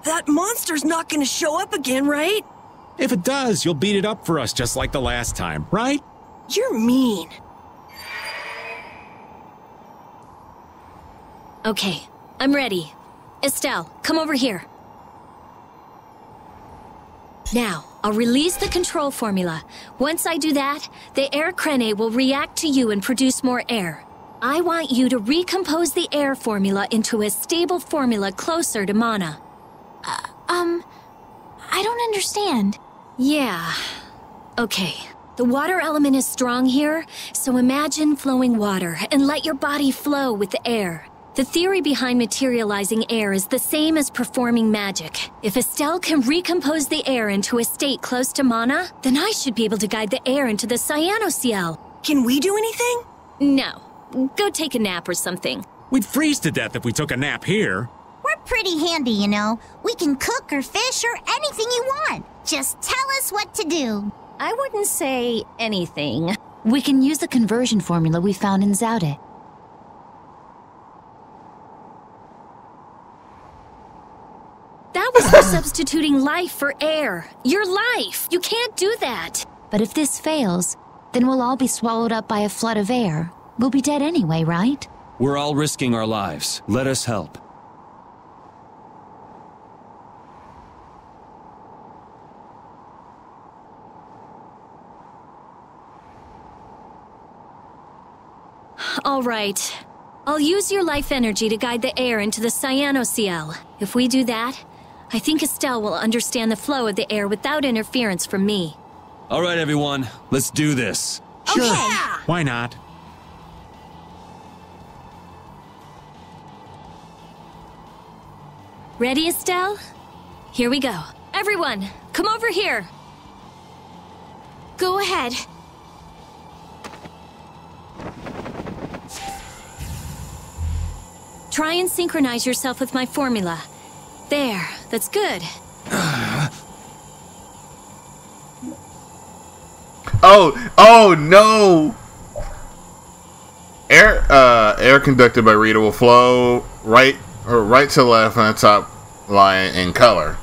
That monster's not gonna show up again, right? If it does, you'll beat it up for us just like the last time, right? You're mean. Okay, I'm ready. Estelle, come over here. Now, I'll release the control formula. Once I do that, the air crene will react to you and produce more air. I want you to recompose the air formula into a stable formula closer to mana. I don't understand. Yeah. Okay. The water element is strong here, so imagine flowing water and let your body flow with the air. The theory behind materializing air is the same as performing magic. If Estelle can recompose the air into a state close to mana, then I should be able to guide the air into the cyanoceal. Can we do anything? No. Go take a nap or something. We'd freeze to death if we took a nap here. We're pretty handy, you know. We can cook or fish or anything you want. Just tell us what to do. I wouldn't say anything. We can use the conversion formula we found in Zaude. That was for substituting life for air. Your life! You can't do that! But if this fails, then we'll all be swallowed up by a flood of air. We'll be dead anyway, right? We're all risking our lives. Let us help. All right. I'll use your life energy to guide the air into the cyanoceal. If we do that, I think Estelle will understand the flow of the air without interference from me. All right, everyone. Let's do this. Sure. Okay. Why not? Ready, Estelle? Here we go. Everyone, come over here. Go ahead. Try and synchronize yourself with my formula. There, that's good. Oh no! Air conducted by Rita will flow right to left on the top line in color.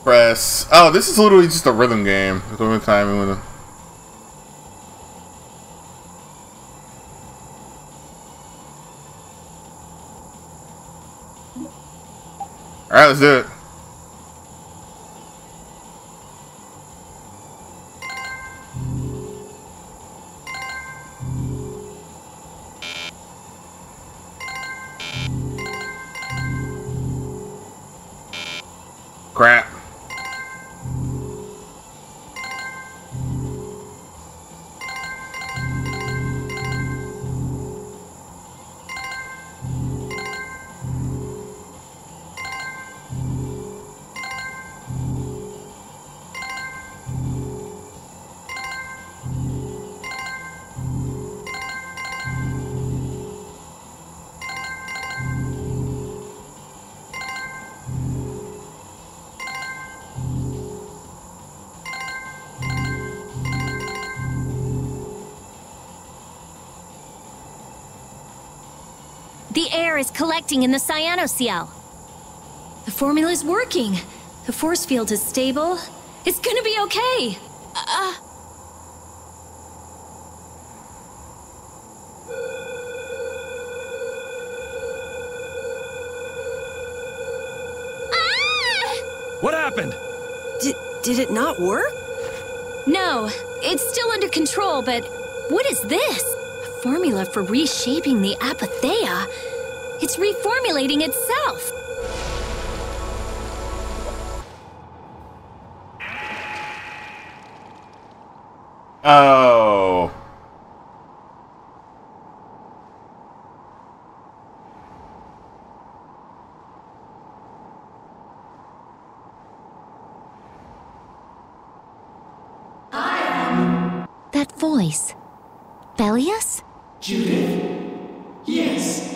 Press. Oh, this is literally just a rhythm game. With the timing with it. All right, let's do it. Crap. The air is collecting in the cyanoceal. The formula's working. The force field is stable. It's gonna be okay. What happened? Did it not work? No, it's still under control, but what is this? A formula for reshaping the apatheia? It's reformulating itself. Oh. That voice. Bellius? Judith? Yes,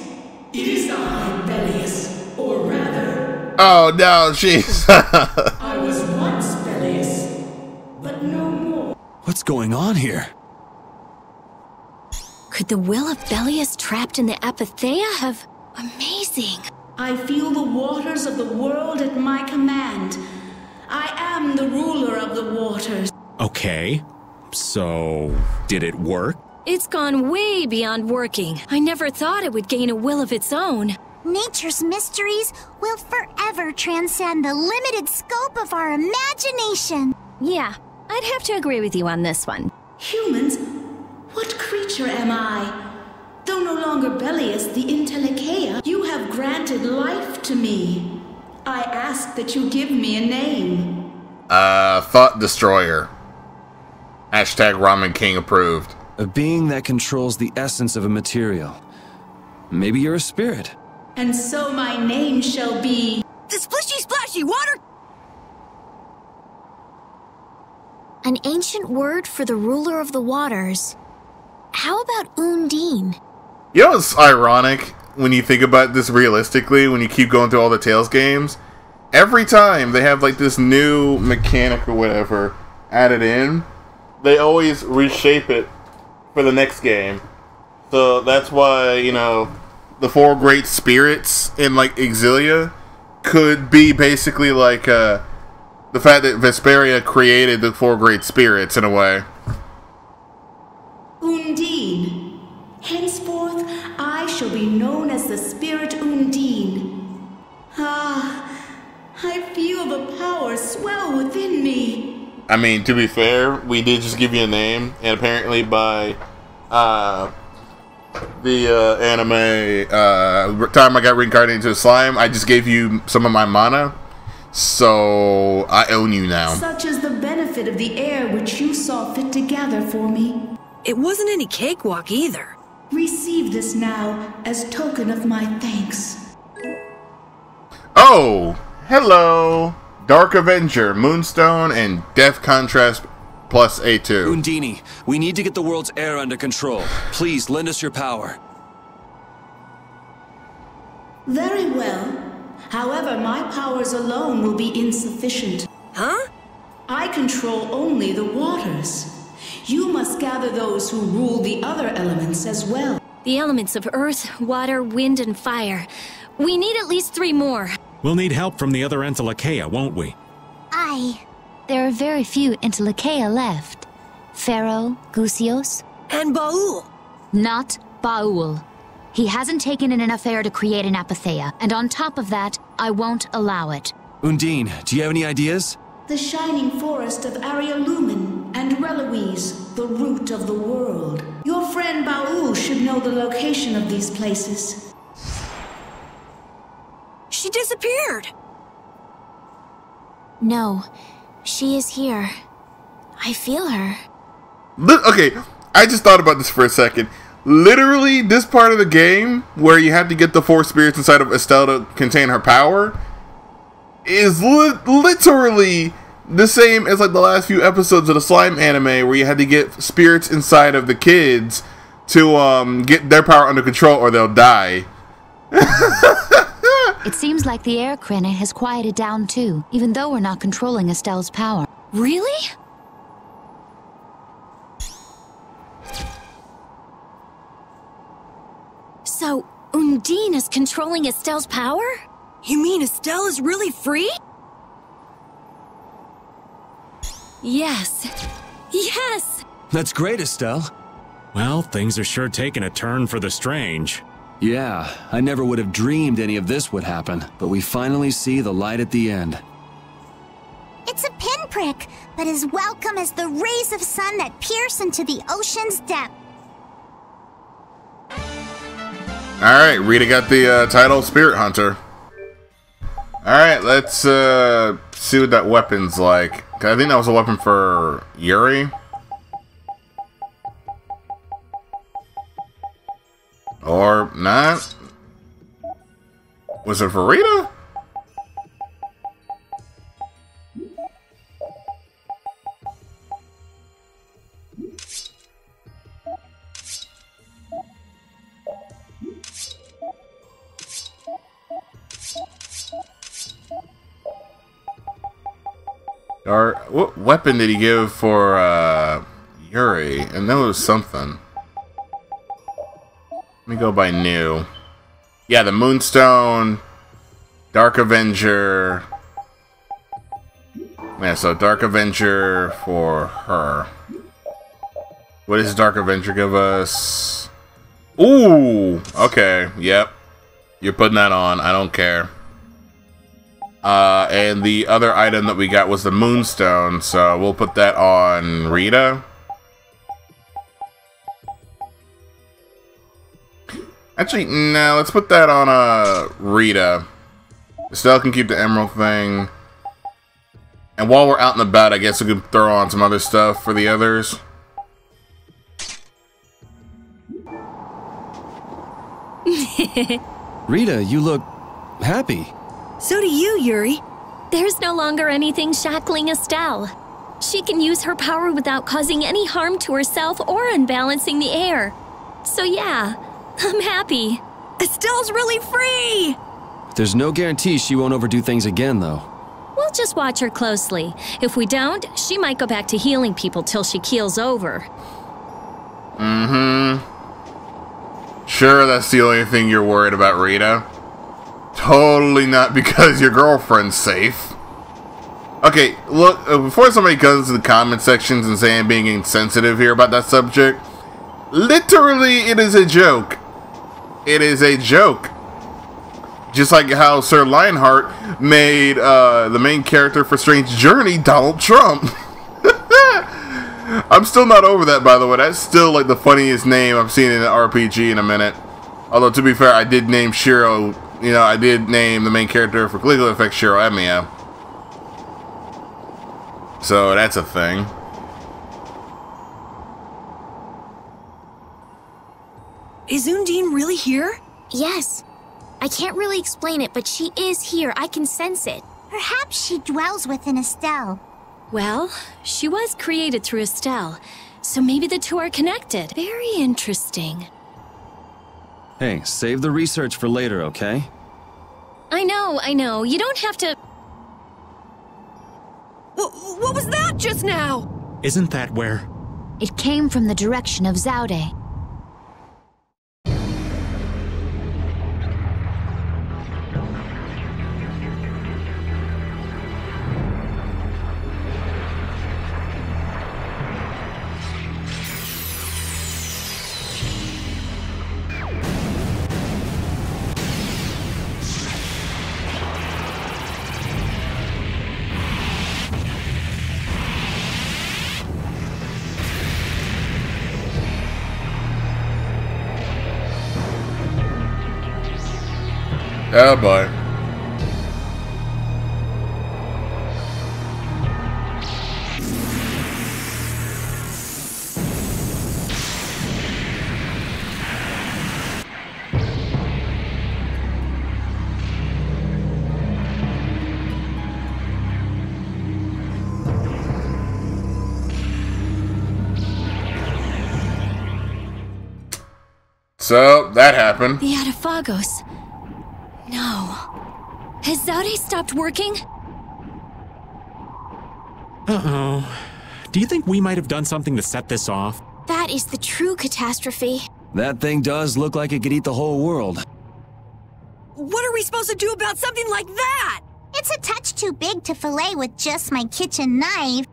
it is I, Bellius, or rather... Oh no, jeez. I was once Bellius, but no more. What's going on here? Could the will of Bellius trapped in the apatheia have... Amazing. I feel the waters of the world at my command. I am the ruler of the waters. Okay. So, did it work? It's gone way beyond working. I never thought it would gain a will of its own. Nature's mysteries will forever transcend the limited scope of our imagination. Yeah, I'd have to agree with you on this one. Humans? What creature am I? Though no longer Belius the Intellikeia, you have granted life to me. I ask that you give me a name. Thought Destroyer. Hashtag Ramen King approved. A being that controls the essence of a material. Maybe you're a spirit. And so my name shall be... The splishy splashy water! An ancient word for the ruler of the waters. How about Undine? You know what's ironic when you think about this realistically, when you keep going through all the Tales games? Every time they have like this new mechanic or whatever added in, they always reshape it for the next game. So that's why, you know, the four great spirits in like Exilia could be basically like the fact that Vesperia created the four great spirits in a way. Undine. Henceforth, I shall be known as the spirit Undine. Ah, I feel the power swell within me. I mean, to be fair, we did just give you a name, and apparently by the anime time I got reincarnated into a slime, I just gave you some of my mana, so I own you now. Such is the benefit of the air which you saw fit to gather for me. It wasn't any cakewalk either. Receive this now as token of my thanks. Oh, hello! Dark Avenger, Moonstone, and Death Contrast plus A2. Undine, we need to get the world's air under control. Please lend us your power. Very well. However, my powers alone will be insufficient. Huh? I control only the waters. You must gather those who rule the other elements as well. The elements of earth, water, wind, and fire. We need at least 3 more. We'll need help from the other Intellikeia, won't we? There are very few Intellikeia left. Pharaoh, Gusios. And Baul. Not Baul. He hasn't taken in enough air to create an apatheia, and on top of that, I won't allow it. Undine, do you have any ideas? The shining forest of Arialumen and Reloise, the root of the world. Your friend Baul should know the location of these places. She disappeared. No, she is here. I feel her. Okay, I just thought about this for a second. Literally, this part of the game, where you have to get the 4 spirits inside of Estelle to contain her power, is literally the same as like the last few episodes of the Slime anime, where you had to get spirits inside of the kids to get their power under control or they'll die. It seems like the air Krene has quieted down too, even though we're not controlling Estelle's power. Really? So, Undine is controlling Estelle's power? You mean Estelle is really free? Yes. Yes! That's great, Estelle. Well, things are sure taking a turn for the strange. Yeah, I never would have dreamed any of this would happen, but we finally see the light at the end. It's a pinprick, but as welcome as the rays of sun that pierce into the ocean's depth. Alright, Rita got the title Spirit Hunter. Alright, let's see what that weapon's like. 'Cause I think that was a weapon for Yuri. Or not? Was it for Rita? Or what weapon did he give for Yuri? And that was something. Let me go by new. Yeah, the Moonstone Dark Avenger. Yeah, so Dark Avenger for her. What does Dark Avenger give us? Ooh! Okay, yep. You're putting that on. I don't care. And the other item that we got was the Moonstone, so we'll put that on Rita. Actually, no, let's put that on Rita. Estelle can keep the emerald thing. And while we're out and about, I guess we could throw on some other stuff for the others. Rita, you look happy. So do you, Yuri. There's no longer anything shackling Estelle. She can use her power without causing any harm to herself or unbalancing the air. So yeah, I'm happy. Estelle's really free! There's no guarantee she won't overdo things again, though. We'll just watch her closely. If we don't, she might go back to healing people till she keels over. Mm-hmm. Sure, that's the only thing you're worried about, Rita. Totally not because your girlfriend's safe. Okay, look, before somebody goes to the comment sections and saying being insensitive here about that subject, literally, it is a joke. It is a joke. Just like how Sir Lionheart made the main character for Strange Journey Donald Trump. I'm still not over that, by the way. That's still like the funniest name I've seen in an RPG in a minute. Although, to be fair, I did name Shiro, you know, I did name the main character for Caligula Effect Shiro Emiya. So, that's a thing. Is Undine really here? Yes. I can't really explain it, but she is here. I can sense it. Perhaps she dwells within Estelle. Well, she was created through Estelle, so maybe the two are connected. Very interesting. Hey, save the research for later, okay? I know. You don't have to... What was that just now? Isn't that where? It came from the direction of Zaude. Oh boy. So, that happened. The Adafagos. No. Has Zaude stopped working? Uh-oh. Do you think we might have done something to set this off? That is the true catastrophe. That thing does look like it could eat the whole world. What are we supposed to do about something like that? It's a touch too big to fillet with just my kitchen knife.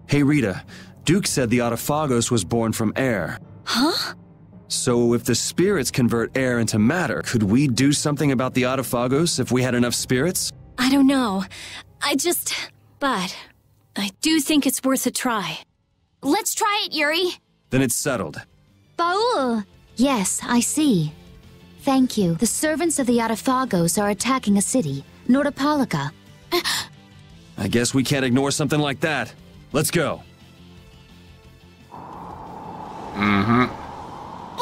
Hey, Rita. Duke said the Autophagos was born from air. Huh? So if the spirits convert air into matter, could we do something about the Autophagos if we had enough spirits? I don't know. But I do think it's worth a try. Let's try it, Yuri. Then it's settled. Baul! Yes, I see. Thank you. The servants of the Autophagos are attacking a city, Nordopolica. I guess we can't ignore something like that. Let's go. Mm-hmm.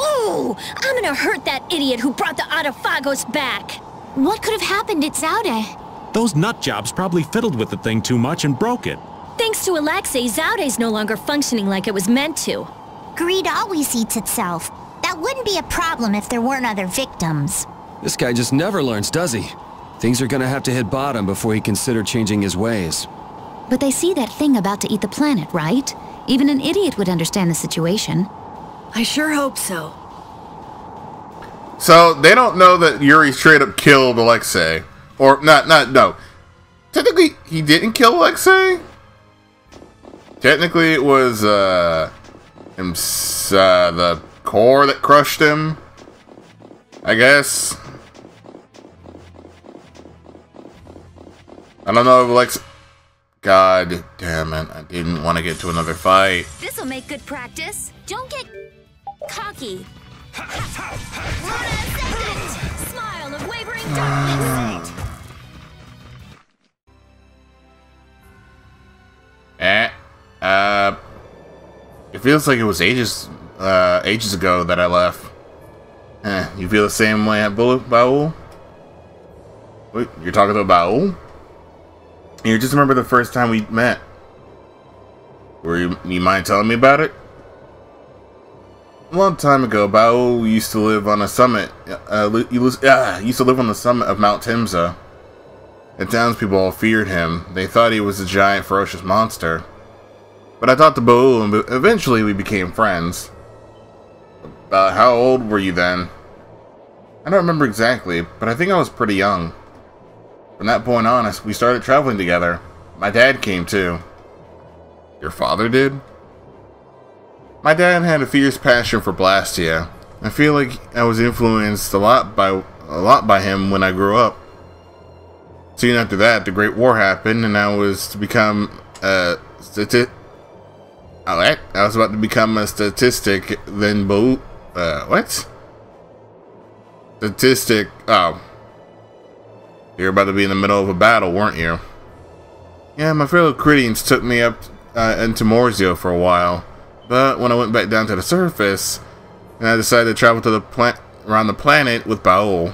Ooh! I'm gonna hurt that idiot who brought the Autophagos back! What could have happened at Zaude? Those nut jobs probably fiddled with the thing too much and broke it. Thanks to Alexei, Zaude's no longer functioning like it was meant to. Greed always eats itself. That wouldn't be a problem if there weren't other victims. This guy just never learns, does he? Things are gonna have to hit bottom before he consider changing his ways. But they see that thing about to eat the planet, right? Even an idiot would understand the situation. I sure hope so. So they don't know that Yuri straight up killed Alexei. Or no. Technically, he didn't kill Alexei. Technically, it was the core that crushed him, I guess. I don't know if Alexei... God damn it, I didn't want to get to another fight. This'll make good practice. Don't get cocky. Smile of wavering darkness. It feels like it was ages ago that I left. You feel the same way at Baul? Wait, you're talking about Baul? You just remember the first time we met. You mind telling me about it? A long time ago, Baul used to live on a summit. Used to live on the summit of Mount Timza. The townspeople all feared him. They thought he was a giant, ferocious monster. But I talked to Baul, and eventually we became friends. How old were you then? I don't remember exactly, but I think I was pretty young. From that point on, we started traveling together. My dad came too. Your father did? My dad had a fierce passion for Blastia. I feel like I was influenced a lot by him when I grew up. Soon after that, the Great War happened, and I was to become I was about to become a statistic. Then what? Statistic. Oh. You were about to be in the middle of a battle, weren't you? Yeah, my fellow Critians took me up into Morzio for a while. But when I went back down to the surface, and I decided to travel to around the planet with Baul.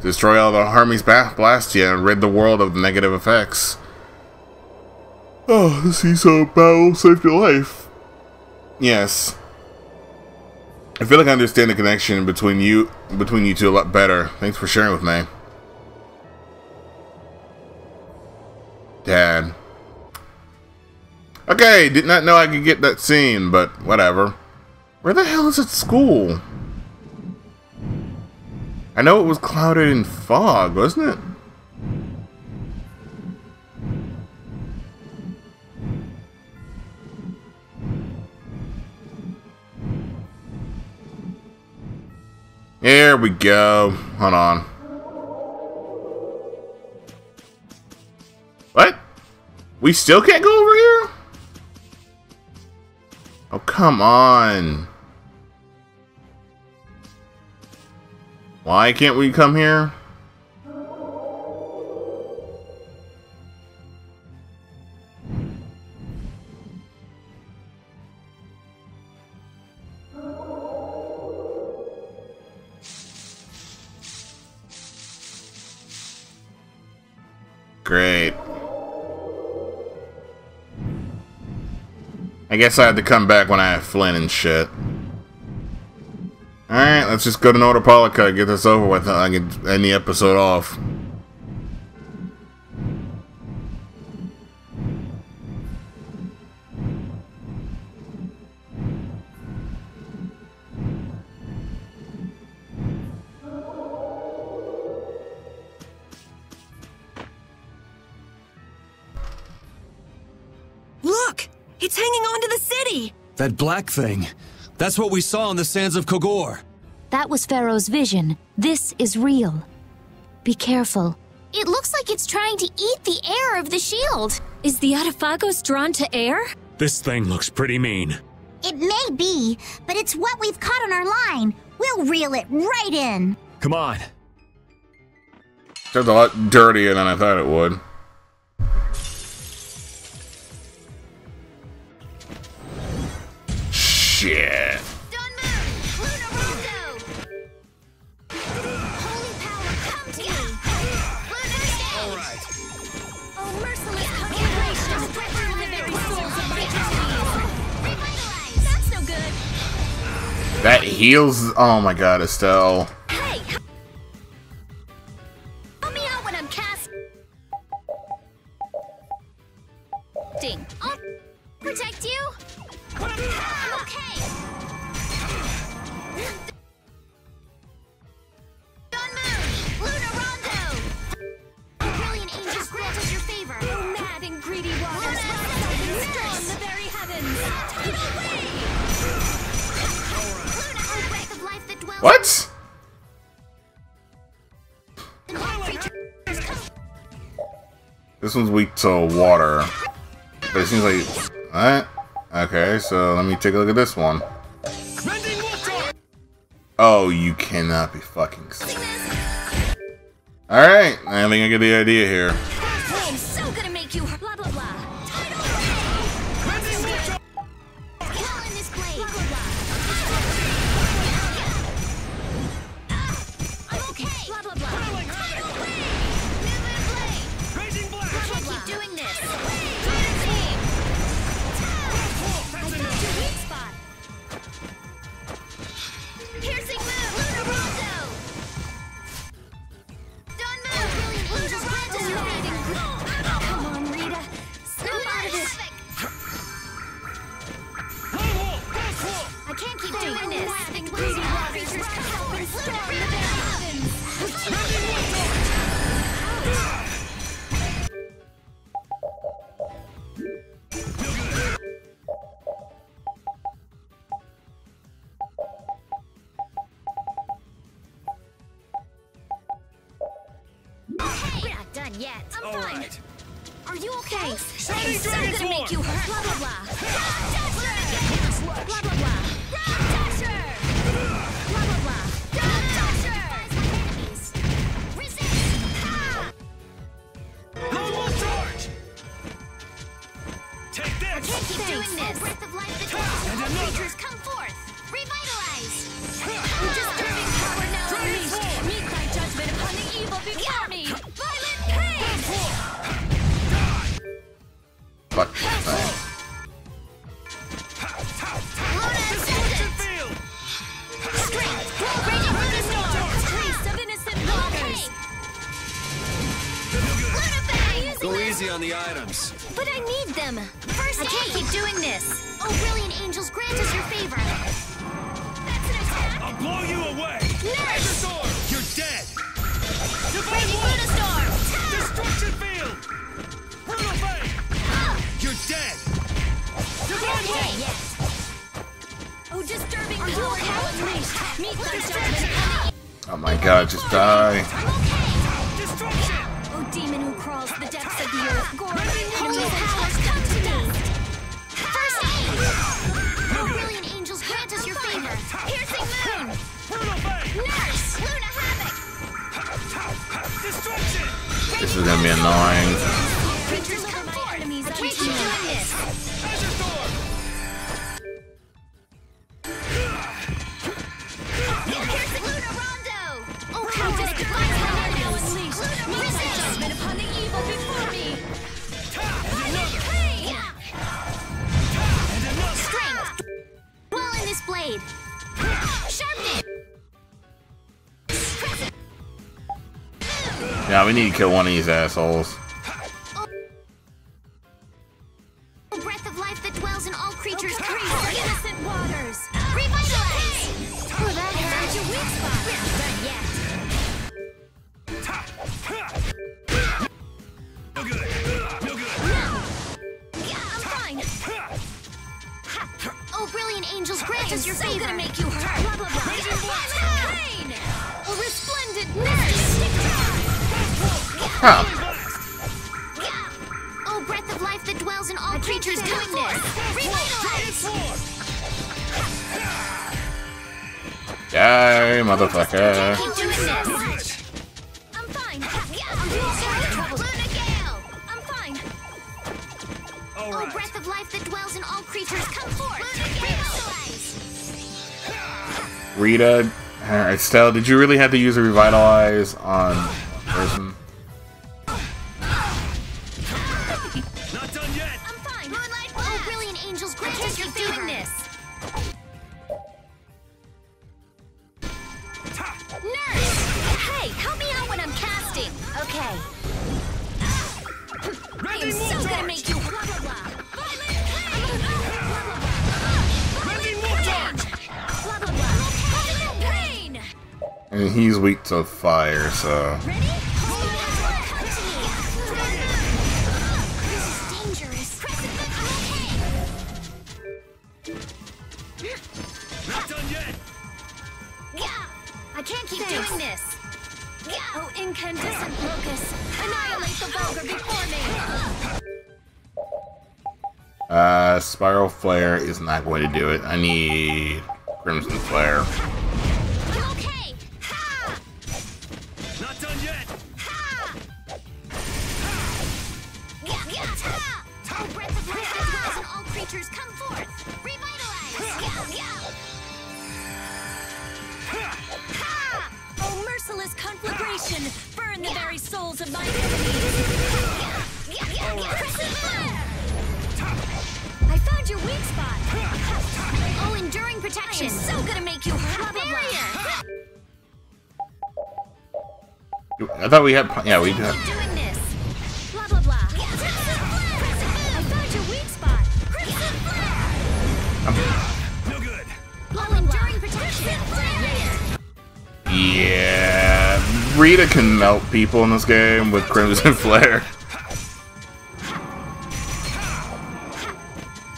Destroy all the Hermes Blastia and rid the world of the negative effects. Oh, see, so Baul saved your life. Yes. I feel like I understand the connection between you two a lot better. Thanks for sharing with me. Dad. Okay, did not know I could get that scene, but whatever. Where the hell is it school? I know it was clouded in fog, wasn't it? There we go. Hold on. What? We still can't go over here? Oh, come on. Why can't we come here? Great. I guess I had to come back when I have Flynn and shit. Alright, let's just go to Nordopolica and get this over with. I can end the episode off. Look! It's hanging on to the city! That black thing. That's what we saw on the sands of Kogor. That was Pharaoh's vision. This is real. Be careful. It looks like it's trying to eat the air of the shield. Is the Adafagos drawn to air? This thing looks pretty mean. It may be, but it's what we've caught on our line. We'll reel it right in. Come on. It's a lot dirtier than I thought it would. Shit. That heals. Oh my god, Estelle. Hey! Help me out when I'm casting. I'll protect you. I'm okay. What? This one's weak to water. But it seems like... What? Okay, so let me take a look at this one. Oh, you cannot be fucking serious. Alright, I think I get the idea here. I'm so gonna make you blah blah blah. Well in this blade. I'm okay. Blah blah blah. I can't keep doing this. I found your weak spot. Piercing move. Lunar Rondo. Don't move. Lunar Rondo. Come on, Rita. Snap out of it. I can't keep doing this. Greedy creatures come help and storm the heavens. We're not done yet. I'm fine. Right. Are you okay? I'm so gonna make you hurt. Blah blah blah. Blah blah blah. Dasher. Blah blah blah. Dasher. Resist. Normal charge. Take I this. can't keep doing this. Breath of life that And all another. creatures come forth. Revitalize. Disturbing power now unleashed. Meet my judgment upon the evil before me. Violent pain. Fuck this thing. Destruction field. Strength. Raging thunderstorm. Taste of innocent waters. Lunafang. Go easy on the items. But I need them. First I can't aid. keep doing this. Oh, brilliant angels, grant us your favor. That's an attack. I'll blow you away. Nurse. You're dead. Raging thunderstorm. Destruction field. Brutal Bay. You're dead. Okay. Yes. Oh, disturbing power now unleashed. Meet my judgment upon the Oh my god, just die. Destruction. Oh, demon who crawls the depths of the earth, gorging holy powers, come to me! First aid. Oh, brilliant angels, grant us your favor. Piercing moon! Brutal Bay. Nurse! Luna Havoc! Destruction. This is gonna be annoying. Creatures come for enemies, I can't keep doing this! Azure Storm. Piercing Luna Rondo! Oh, how Just does divine it power now unleashed! Meet my judgment upon the evil before me! Violent pain! strength? Well in this blade. Sharpen it! Yeah, we need to kill one of these assholes. Oh, breath of life that dwells in all creatures, come Increase forth. innocent waters! Revitalize. Oh, that hurt your weak spot! We're not done yet! No good. No good. I'm fine! Oh, brilliant angels, grant us your so favor. gonna make you hurt! Blah blah blah! Raging blast. Pain! A resplendent nurse! Huh. Oh, breath of life that dwells in all I can't creatures, keep come doing this. forth. Revitalize. Die, motherfucker. Keep doing this! I'm fine! I'm trouble! Luna Gale! I'm fine! All Oh, right. breath of life that dwells in all creatures, come forth. Revitalize. Rita, Estelle, did you really have to use a revitalize on person? Not done yet. I'm fine! Moonlight, oh, brilliant angels, I grant can't us your keep favor. doing this! Nurse! Hey, help me out when I'm casting! Okay. I am so gonna make you blah blah blah! Violent pain! Blah blah blah! Ready, war charge. Blah blah blah! Violent pain! And he's weak to fire, so... Ready? Come to me! This is dangerous. Not done yet. Yeah! Incandescent locus, annihilate the vulgar before me. Spiral Flare is not going to do it. I need Crimson Flare. I'm okay. Ha! Not done yet. Ha! Yeah, yeah, ha! Oh, breath of life that dwells in all creatures, come forth. Revitalize. Yeah, yeah. Ha! Oh, merciless conflagration, burn the very souls of my enemies. Crescent flare. I found your weak spot. Oh, enduring protection. I'm so gonna make you hurt. Barrier. I thought we had. Yeah, we do. Keep doing this. Blah blah blah. I found your weak spot. Crimson flare. No good. Oh, enduring protection. Yeah, Rita can melt people in this game with Crimson Flare.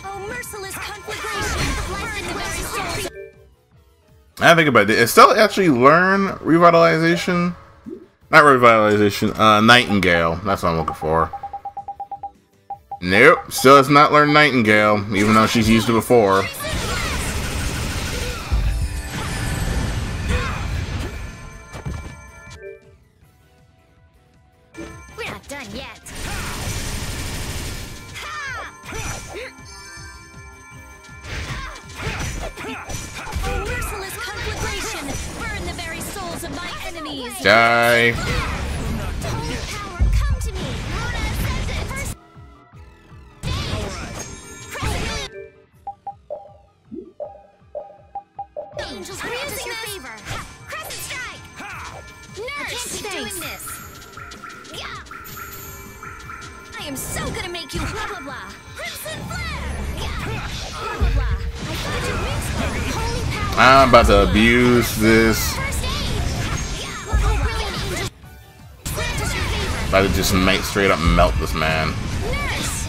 Oh, merciless conflagration, burn the very souls. I think about it. It still actually learn revitalization. Not revitalization. Nightingale. That's what I'm looking for. Nope. Still has not learned Nightingale, even though she's used it before. We're not done yet. Oh, merciless conflagration, burn the very souls of my enemies. Die. Holy power, come to me. Luna says it. First Angels grant us your favor. Crescent strike. Nurse, keep doing this. Yeah. I am so gonna make you blah blah blah. Crimson flare. Blah blah blah. I found your weak spot. Holy power. I'm about to abuse this. First aid. Oh, brilliant angels. Grant us your favor. About to just make straight up melt this man. Nurse.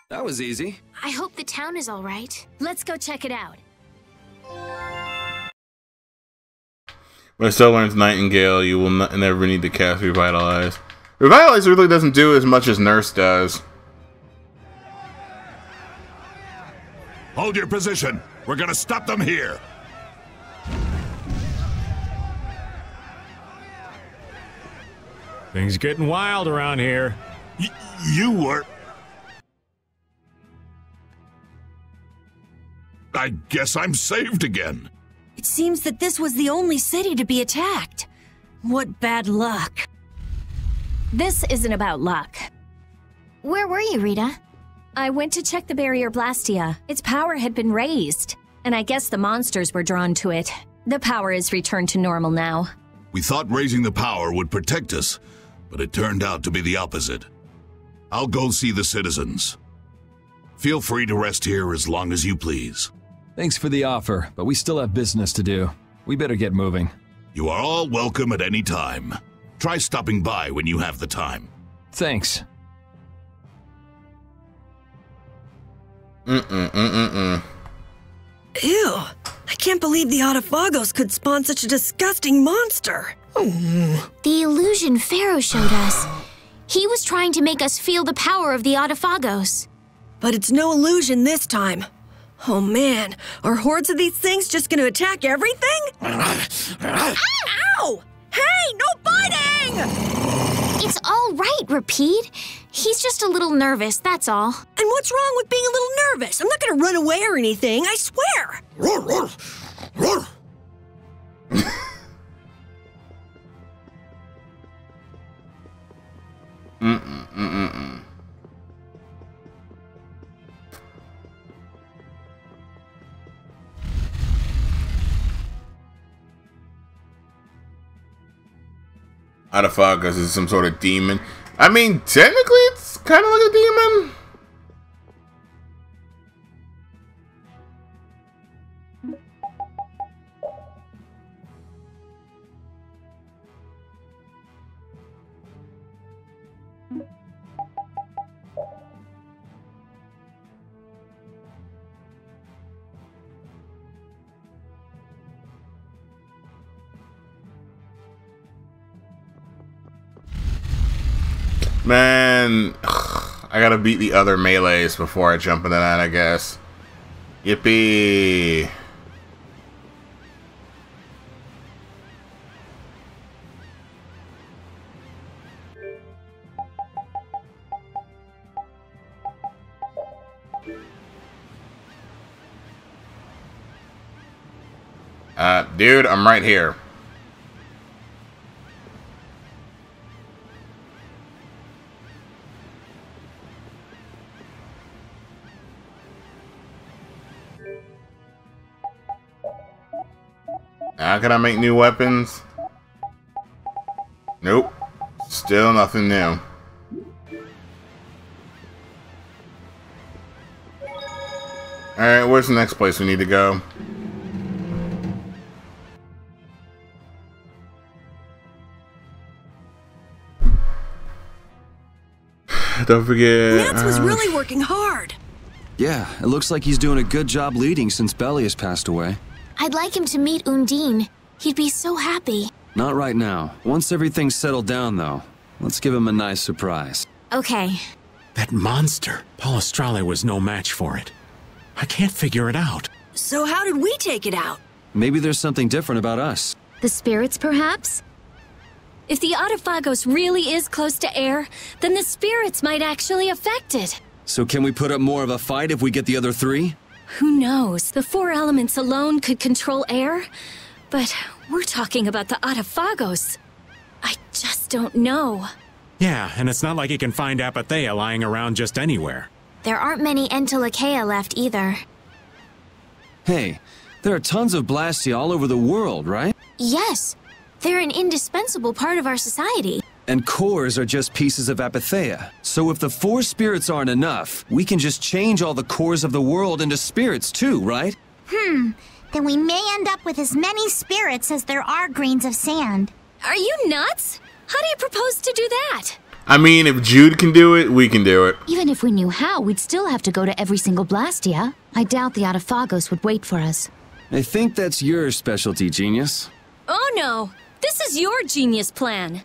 That was easy. I hope the town is all right. Let's go check it out. When it still learns Nightingale, you will never need to cast Revitalize. Revitalize really doesn't do as much as Nurse does. Hold your position. We're gonna stop them here. Things getting wild around here. You were... I guess I'm saved again. It seems that this was the only city to be attacked. What bad luck. This isn't about luck. Where were you, Rita? I went to check the barrier Blastia. Its power had been raised, and I guess the monsters were drawn to it. The power is returned to normal now. We thought raising the power would protect us, but it turned out to be the opposite. I'll go see the citizens. Feel free to rest here as long as you please. Thanks for the offer, but we still have business to do. We better get moving. You are all welcome at any time. Try stopping by when you have the time. Thanks. Ew. I can't believe the Autophagos could spawn such a disgusting monster. The illusion Pharaoh showed us. He was trying to make us feel the power of the Autophagos. But it's no illusion this time. Oh man, are hordes of these things just gonna attack everything? Ow! Hey, no biting! It's all right, Repeat. He's just a little nervous, that's all. And what's wrong with being a little nervous? I'm not gonna run away or anything, I swear! Autophagos is some sort of demon. I mean, technically, it's kind of like a demon. Man, I gotta beat the other melees before I jump into that, I guess. Yippee! Dude, I'm right here. How can I make new weapons? Nope. Still nothing new. Alright, where's the next place we need to go? Don't forget. Nance was really working hard. Yeah, it looks like he's doing a good job leading since Belly has passed away. I'd like him to meet Undine. He'd be so happy. Not right now. Once everything's settled down, though, let's give him a nice surprise. Okay. That monster. Palestrale was no match for it. I can't figure it out. So how did we take it out? Maybe there's something different about us. The spirits, perhaps? If the Autophagos really is close to air, then the spirits might actually affect it. So can we put up more of a fight if we get the other three? Who knows? The 4 elements alone could control air, but we're talking about the Autophagos. I just don't know. Yeah, and it's not like you can find Apatheia lying around just anywhere. There aren't many Entelekea left either. Hey, there are tons of Blastia all over the world, right? Yes. They're an indispensable part of our society. And cores are just pieces of Apatheia. So if the 4 spirits aren't enough, we can just change all the cores of the world into spirits too, right? Then we may end up with as many spirits as there are grains of sand. Are you nuts? How do you propose to do that? I mean, if Jude can do it, we can do it. Even if we knew how, we'd still have to go to every single Blastia. I doubt the Autophagos would wait for us. I think that's your specialty, genius. Oh no! This is your genius plan.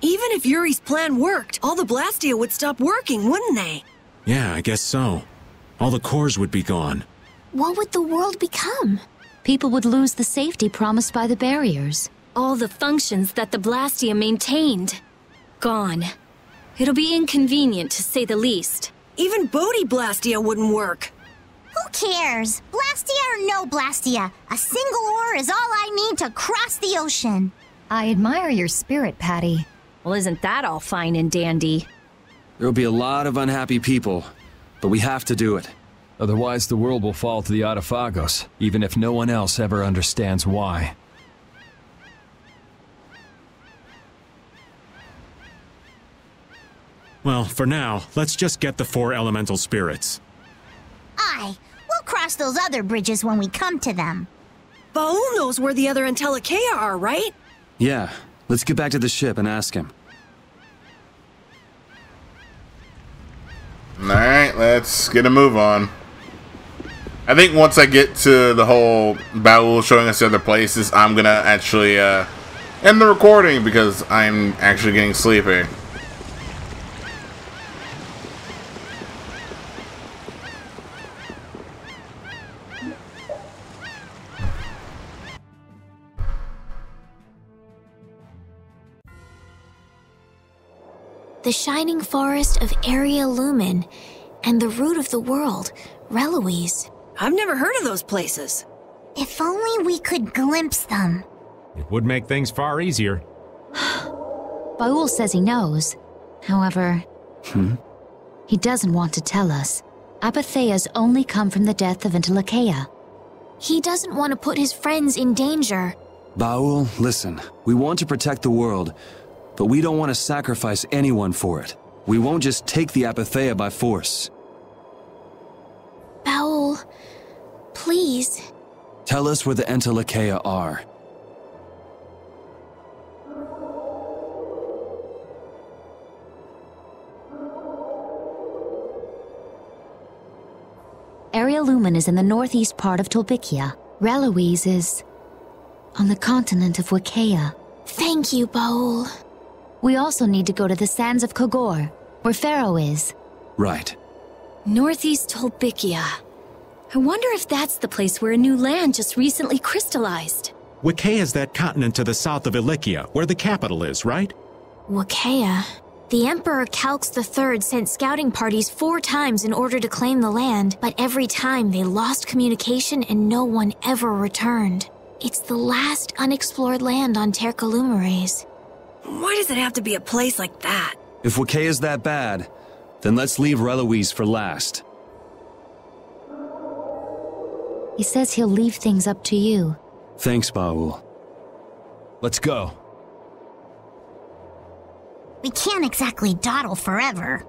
Even if Yuri's plan worked, all the Blastia would stop working, wouldn't they? Yeah, I guess so. All the cores would be gone. What would the world become? People would lose the safety promised by the barriers. All the functions that the Blastia maintained. Gone. It'll be inconvenient, to say the least. Even Bodhi Blastia wouldn't work. Who cares? Blastia or no Blastia? A single ore is all I need to cross the ocean. I admire your spirit, Patty. Well, isn't that all fine and dandy? There'll be a lot of unhappy people, but we have to do it. Otherwise, the world will fall to the Autophagos, even if no one else ever understands why. Well, for now, let's just get the 4 elemental spirits. Aye, we'll cross those other bridges when we come to them. Baul knows where the other Entelekea are, right? Yeah, let's get back to the ship and ask him. Alright, let's get a move on. I think once I get to the whole Baul showing us other places, I'm gonna actually end the recording because I'm actually getting sleepy. The shining forest of Area Lumen, and the root of the world, Reloise. I've never heard of those places. If only we could glimpse them. It would make things far easier. Baul says he knows. However, he doesn't want to tell us. Apatheias only come from the death of Entelekea. He doesn't want to put his friends in danger. Baul, listen. We want to protect the world, but we don't want to sacrifice anyone for it. We won't just take the Apatheia by force. Baul, please. Tell us where the Entelekea are. Area Lumen is in the northeast part of Tolbikia. Reloise is on the continent of Wikea. Thank you, Baul. We also need to go to the sands of Kogor, where Pharaoh is. Right. Northeast Tolbikia. I wonder if that's the place where a new land just recently crystallized. Wakea is that continent to the south of Ilikia, where the capital is, right? Wakea. The Emperor Calx III sent scouting parties 4 times in order to claim the land, but every time they lost communication and no one ever returned. It's the last unexplored land on Terkalumares. Why does it have to be a place like that? If Wakea is that bad, then let's leave Reloise for last. He says he'll leave things up to you. Thanks, Baul. Let's go. We can't exactly dawdle forever.